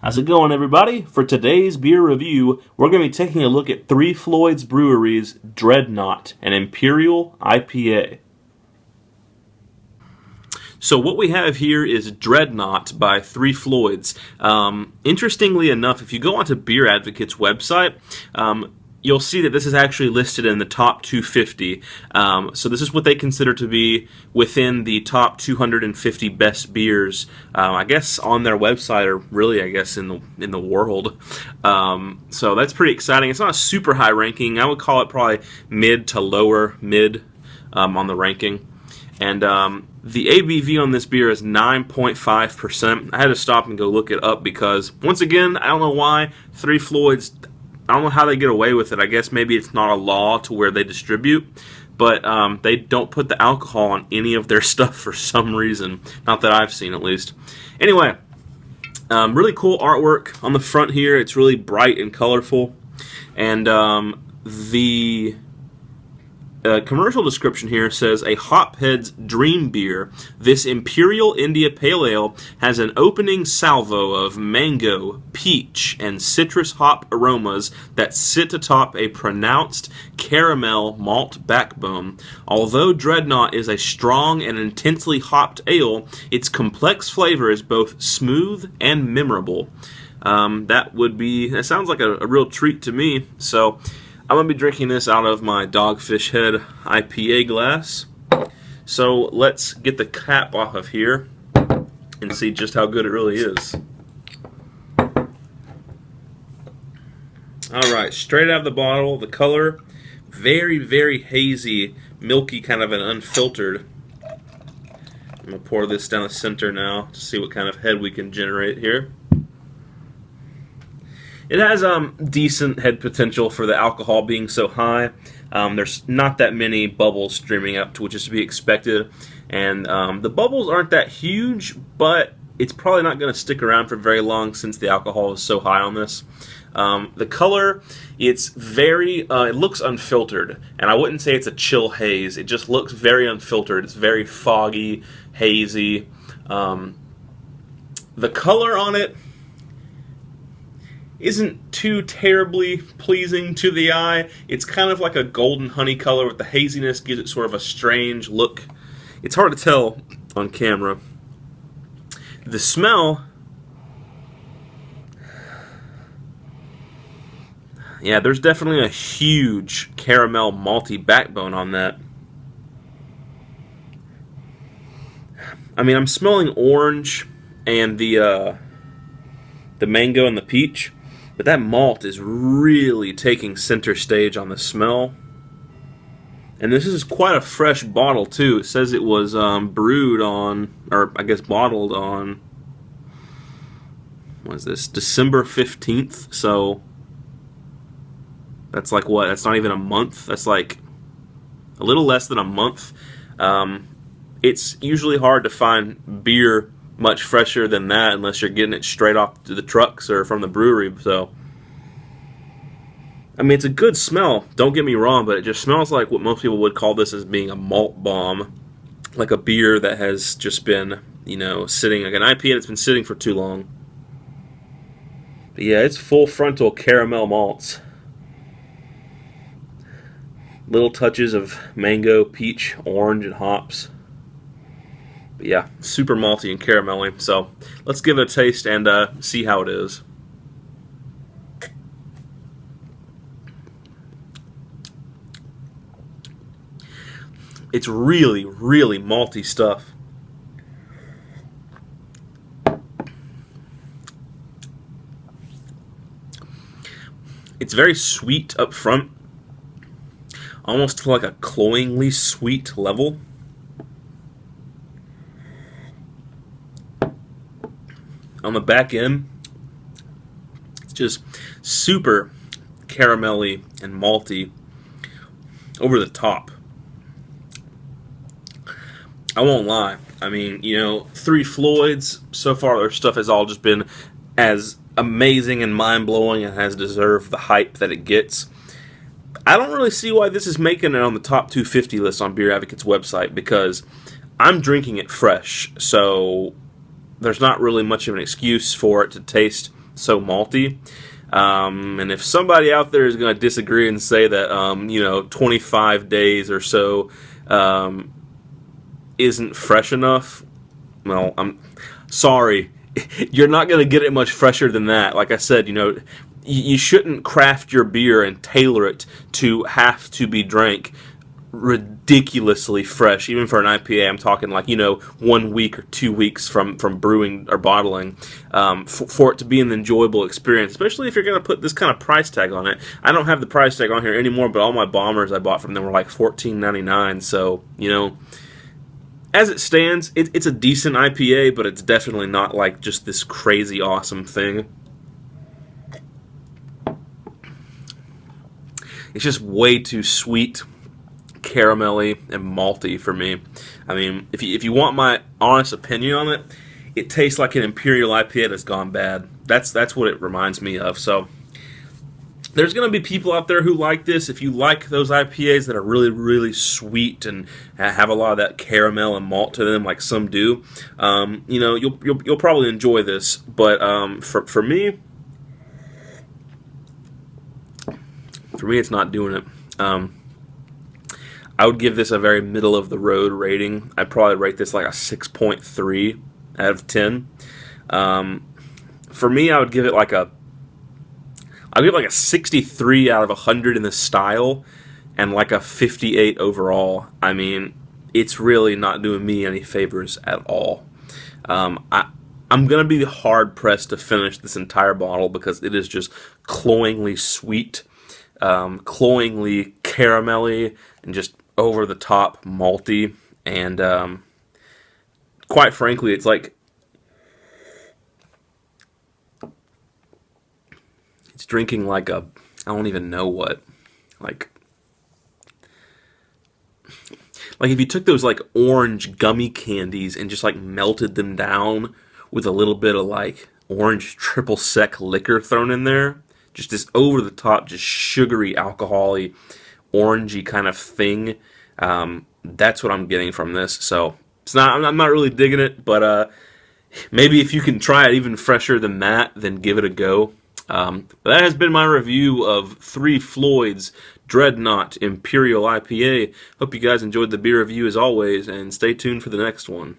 How's it going, everybody? For today's beer review, we're going to be taking a look at Three Floyd's Brewery's Dreadnaught, an Imperial IPA. So what we have here is Dreadnaught by Three Floyd's. Interestingly enough, if you go onto Beer Advocate's website, you'll see that this is actually listed in the top 250. So this is what they consider to be within the top 250 best beers, I guess, on their website, or really, I guess, in the world. So that's pretty exciting. It's not a super high ranking. I would call it probably mid to lower mid on the ranking. And the ABV on this beer is 9.5%. I had to stop and go look it up because, once again, I don't know why Three Floyd's, I don't know how they get away with it. I guess maybe it's not a law to where they distribute, but they don't put the alcohol on any of their stuff for some reason. Not that I've seen, at least. Anyway, really cool artwork on the front here. It's really bright and colorful. And the commercial description here says, a hophead's dream beer, this Imperial India Pale Ale has an opening salvo of mango, peach, and citrus hop aromas that sit atop a pronounced caramel malt backbone. Although Dreadnaught is a strong and intensely hopped ale, its complex flavor is both smooth and memorable. That sounds like a real treat to me. So I'm going to be drinking this out of my Dogfish Head IPA glass. So let's get the cap off of here and see just how good it really is. Alright, straight out of the bottle, the color, very, very hazy, milky, kind of an unfiltered. I'm going to pour this down the center now to see what kind of head we can generate here. It has decent head potential for the alcohol being so high. There's not that many bubbles streaming up, which is to be expected. And the bubbles aren't that huge, but it's probably not going to stick around for very long since the alcohol is so high on this. The color, it's very, it looks unfiltered. And I wouldn't say it's a chill haze. It just looks very unfiltered. It's very foggy, hazy. The color on it isn't too terribly pleasing to the eye. It's kind of like a golden honey color, with the haziness gives it sort of a strange look. It's hard to tell on camera. The smell, yeah, there's definitely a huge caramel malty backbone on that. I mean, I'm smelling orange and the mango and the peach. But that malt is really taking center stage on the smell. And this is quite a fresh bottle, too. It says it was brewed on, or I guess bottled on, what is this, December 15th. So that's like what? That's not even a month. That's like a little less than a month. It's usually hard to find beer much fresher than that unless you're getting it straight off to the trucks or from the brewery. So, I mean, it's a good smell, don't get me wrong, but it just smells like what most people would call this as being a malt bomb, like a beer that has just been, you know, sitting, like an IPA that's been sitting for too long. But yeah, it's full frontal caramel malts. Little touches of mango, peach, orange, and hops. Yeah, super malty and caramelly. So let's give it a taste and see how it is. It's really, really malty stuff. It's very sweet up front, almost to like a cloyingly sweet level. On the back end, it's just super caramelly and malty over the top. I won't lie. I mean, you know, Three Floyd's, so far their stuff has all just been as amazing and mind-blowing and has deserved the hype that it gets. I don't really see why this is making it on the top 250 list on Beer Advocate's website, because I'm drinking it fresh, so there's not really much of an excuse for it to taste so malty. And if somebody out there is going to disagree and say that 25 days or so isn't fresh enough, well, I'm sorry. You're not going to get it much fresher than that. Like I said, you shouldn't craft your beer and tailor it to have to be drank ridiculously fresh, even for an IPA. I'm talking like 1 week or 2 weeks from brewing or bottling, for it to be an enjoyable experience, especially if you're going to put this kind of price tag on it. I don't have the price tag on here anymore, but all my bombers I bought from them were like $14.99. So as it stands, it's a decent IPA, but it's definitely not like just this crazy awesome thing. It's just way too sweet, caramelly, and malty for me. I mean, if you want my honest opinion on it, it tastes like an Imperial IPA that's gone bad. That's what it reminds me of. So there's going to be people out there who like this. If you like those IPAs that are really, really sweet and have a lot of that caramel and malt to them, like some do, you'll probably enjoy this. But for me, it's not doing it. I would give this a very middle of the road rating. I'd probably rate this like a 6.3 out of 10. For me, I would give it like a 63 out of 100 in the style and like a 58 overall. I mean, it's really not doing me any favors at all. I'm going to be hard pressed to finish this entire bottle because it is just cloyingly sweet, cloyingly caramelly, and just over the top malty. And quite frankly, it's like it's drinking like I don't even know what, like if you took those like orange gummy candies and just like melted them down with a little bit of like orange triple sec liquor thrown in there. Just this over the top, just sugary, alcohol-y, orangey kind of thing. That's what I'm getting from this. So I'm not really digging it, but maybe if you can try it even fresher than that, then give it a go. But that has been my review of 3 Floyd's Dreadnaught Imperial IPA. Hope you guys enjoyed the beer review as always, and stay tuned for the next one.